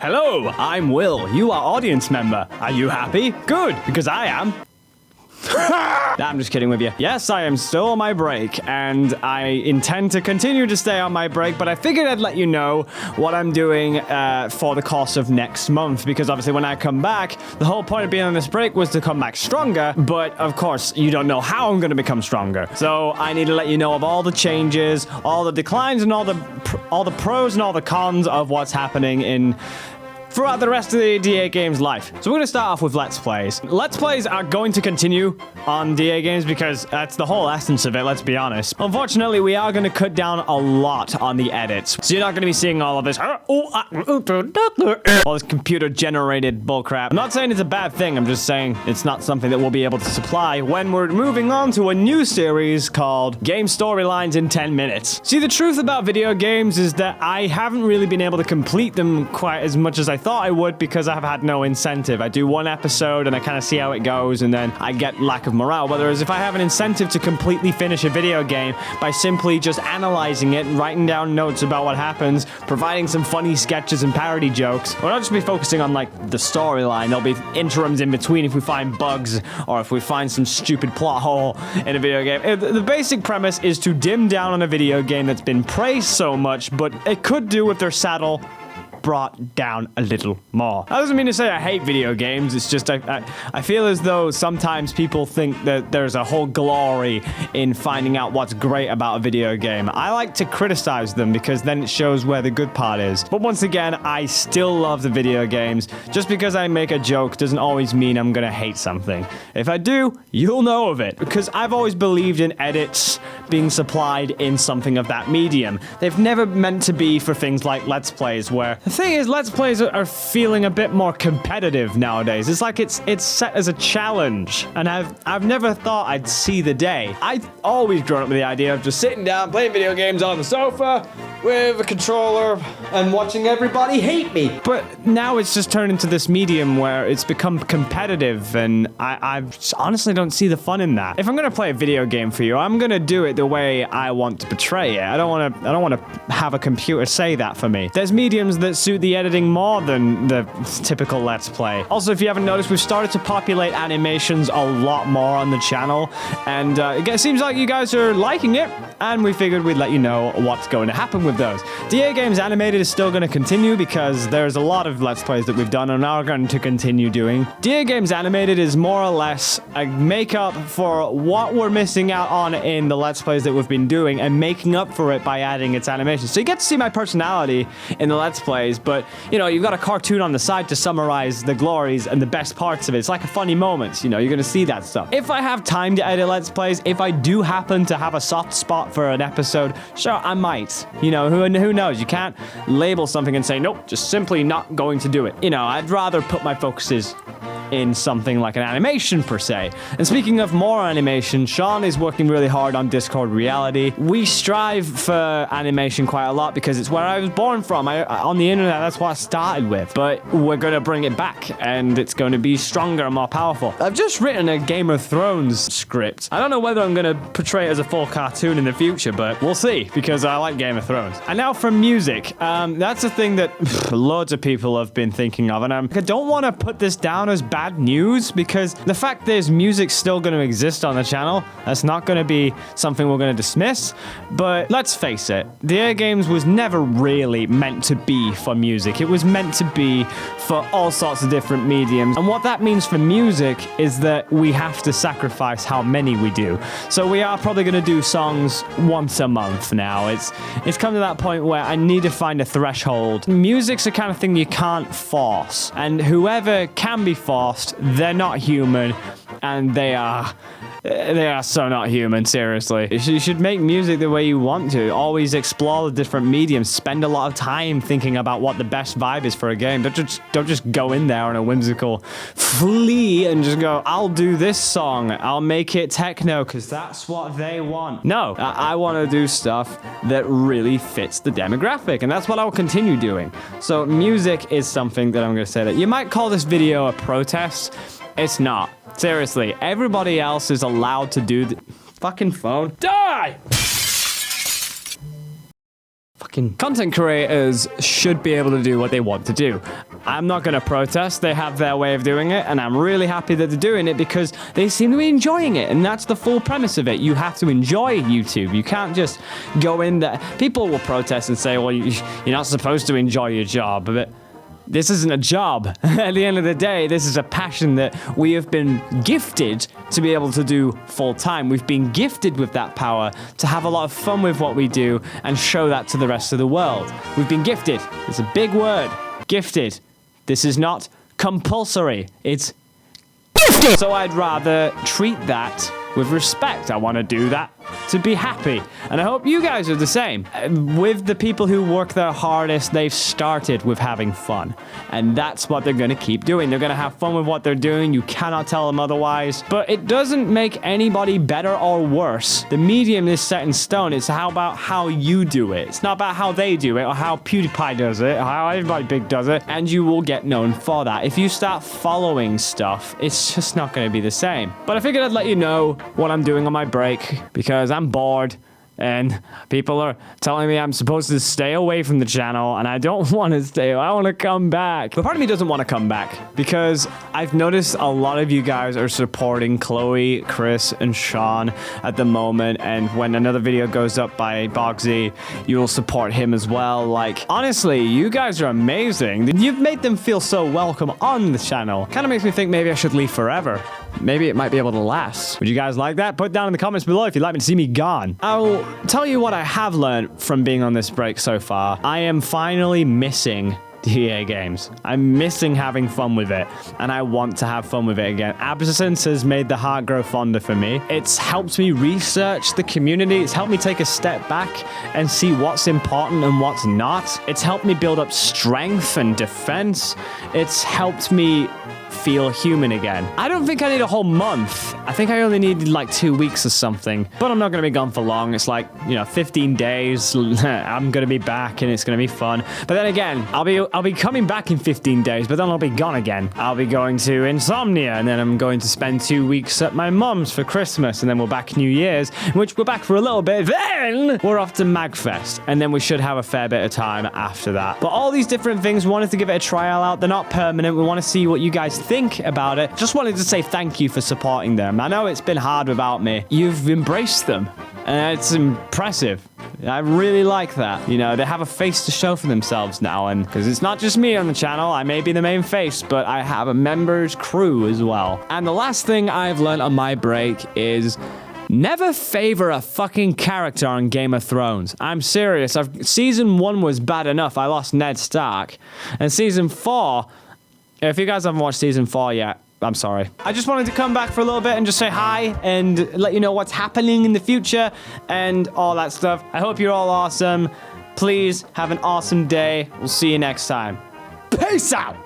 Hello, I'm Will. You are audience member. Are you happy? Good, because I am. I'm just kidding with you. Yes, I am still on my break, and I intend to continue to stay on my break, but I figured I'd let you know what I'm doing for the course of next month, because obviously when I come back, the whole point of being on this break was to come back stronger, but of course, you don't know how I'm going to become stronger. So I need to let you know of all the changes, all the declines, and all the pros and all the cons of what's happening throughout the rest of the DAGames life. So we're going to start off with Let's Plays. Let's Plays are going to continue on DAGames because that's the whole essence of it, let's be honest. Unfortunately, we are going to cut down a lot on the edits. So you're not going to be seeing all of this, all this computer-generated bullcrap. I'm not saying it's a bad thing, I'm just saying it's not something that we'll be able to supply when we're moving on to a new series called Game Storylines in 10 Minutes. See, the truth about video games is that I haven't really been able to complete them quite as much as I thought I would because I have had no incentive. I do one episode and I kind of see how it goes and then I get lack of morale. Whereas if I have an incentive to completely finish a video game by simply just analyzing it, writing down notes about what happens, providing some funny sketches and parody jokes, we'll not just be focusing on like the storyline. There'll be interims in between if we find bugs or if we find some stupid plot hole in a video game. The basic premise is to dim down on a video game that's been praised so much, but it could do with their saddle brought down a little more. That doesn't mean to say I hate video games, it's just I feel as though sometimes people think that there's a whole glory in finding out what's great about a video game. I like to criticize them because then it shows where the good part is. But once again, I still love the video games. Just because I make a joke doesn't always mean I'm gonna hate something. If I do, you'll know of it, because I've always believed in edits being supplied in something of that medium. They've never meant to be for things like Let's Plays, where the thing is, Let's Plays are feeling a bit more competitive nowadays. It's like it's set as a challenge, and I've never thought I'd see the day. I've always grown up with the idea of just sitting down, playing video games on the sofa with a controller and watching everybody hate me. But now it's just turned into this medium where it's become competitive, and I just honestly don't see the fun in that. If I'm gonna play a video game for you, I'm gonna do it the way I want to portray it. I don't want to have a computer say that for me. There's mediums that suit the editing more than the typical Let's Play. Also, if you haven't noticed, we've started to populate animations a lot more on the channel, and it seems like you guys are liking it, and we figured we'd let you know what's going to happen with those. DAGames Animated is still going to continue because there's a lot of Let's Plays that we've done and are going to continue doing. DAGames Animated is more or less a makeup for what we're missing out on in the Let's Plays that we've been doing and making up for it by adding its animations. So you get to see my personality in the Let's Plays, but, you know, you've got a cartoon on the side to summarize the glories and the best parts of it. It's like a funny moment, you know, you're going to see that stuff. If I have time to edit Let's Plays, if I do happen to have a soft spot for an episode, sure, I might. You know, who knows? You can't label something and say, nope, just simply not going to do it. You know, I'd rather put my focuses in something like an animation per se. And speaking of more animation, Sean is working really hard on Discord Reality. We strive for animation quite a lot because it's where I was born from. On the internet, that's what I started with. But we're going to bring it back, and it's going to be stronger and more powerful. I've just written a Game of Thrones script. I don't know whether I'm going to portray it as a full cartoon in the future, but we'll see, because I like Game of Thrones. And now for music. That's a thing that loads of people have been thinking of, and I don't want to put this down as bad news, because the fact there's music still going to exist on the channel, that's not going to be something we're going to dismiss. But let's face it, DAGames was never really meant to be for music. It was meant to be for all sorts of different mediums, and what that means for music is that we have to sacrifice how many we do. So we are probably going to do songs once a month now. It's come to that point where I need to find a threshold. Music's the kind of thing you can't force, and whoever can be forced, they're not human, and they are so not human, seriously. You should make music the way you want to. Always explore the different mediums. Spend a lot of time thinking about what the best vibe is for a game. Don't just go in there on a whimsical flea and just go, I'll do this song. I'll make it techno because that's what they want. No, I want to do stuff that really fits the demographic, and that's what I'll continue doing. So music is something that I'm going to say that you might call this video a protest. It's not. Seriously, everybody else is allowed to do the fucking phone. Die! Fucking fucking content creators should be able to do what they want to do. I'm not going to protest. They have their way of doing it, and I'm really happy that they're doing it because they seem to be enjoying it, and that's the full premise of it. You have to enjoy YouTube. You can't just go in there. People will protest and say, well, you're not supposed to enjoy your job, but this isn't a job. At the end of the day, this is a passion that we have been gifted to be able to do full time. We've been gifted with that power to have a lot of fun with what we do and show that to the rest of the world. We've been gifted. It's a big word. Gifted. This is not compulsory. It's gifted. So I'd rather treat that with respect. I want to do that to be happy. And I hope you guys are the same. With the people who work their hardest, they've started with having fun. And that's what they're going to keep doing. They're going to have fun with what they're doing. You cannot tell them otherwise. But it doesn't make anybody better or worse. The medium is set in stone. It's about how you do it. It's not about how they do it or how PewDiePie does it or how everybody big does it. And you will get known for that. If you start following stuff, it's just not going to be the same. But I figured I'd let you know what I'm doing on my break because I'm bored and people are telling me I'm supposed to stay away from the channel and I don't want to stay. I want to come back. But part of me doesn't want to come back because I've noticed a lot of you guys are supporting Chloe, Chris, and Sean at the moment. And when another video goes up by Bogsy, you will support him as well. Like, honestly, you guys are amazing. You've made them feel so welcome on the channel. Kind of makes me think maybe I should leave forever. Maybe it might be able to last. Would you guys like that? Put down in the comments below if you'd like me to see me gone. I'll tell you what I have learned from being on this break so far. I am finally missing DAGames. I'm missing having fun with it, and I want to have fun with it again. Absence has made the heart grow fonder for me. It's helped me research the community. It's helped me take a step back and see what's important and what's not. It's helped me build up strength and defense. It's helped me feel human again. I don't think I need a whole month. I think I only needed like 2 weeks or something, but I'm not going to be gone for long. It's like, 15 days. I'm going to be back and it's going to be fun. But then again, I'll be coming back in 15 days, but then I'll be gone again. I'll be going to Insomnia and then I'm going to spend 2 weeks at my mum's for Christmas and then we're back New Year's, which we're back for a little bit. Then we're off to MagFest and then we should have a fair bit of time after that. But all these different things, we wanted to give it a trial out. They're not permanent. We want to see what you guys think about it. Just wanted to say thank you for supporting them. I know it's been hard without me. You've embraced them and it's impressive. I really like that. They have a face to show for themselves now, and because it's not just me on the channel, I may be the main face, but I have a members crew as well. And the last thing I've learned on my break is never favor a fucking character on Game of Thrones. I'm serious. Season 1 was bad enough. I lost Ned Stark. And season 4, if you guys haven't watched season 4 yet, I'm sorry. I just wanted to come back for a little bit and just say hi and let you know what's happening in the future and all that stuff. I hope you're all awesome. Please have an awesome day. We'll see you next time. Peace out.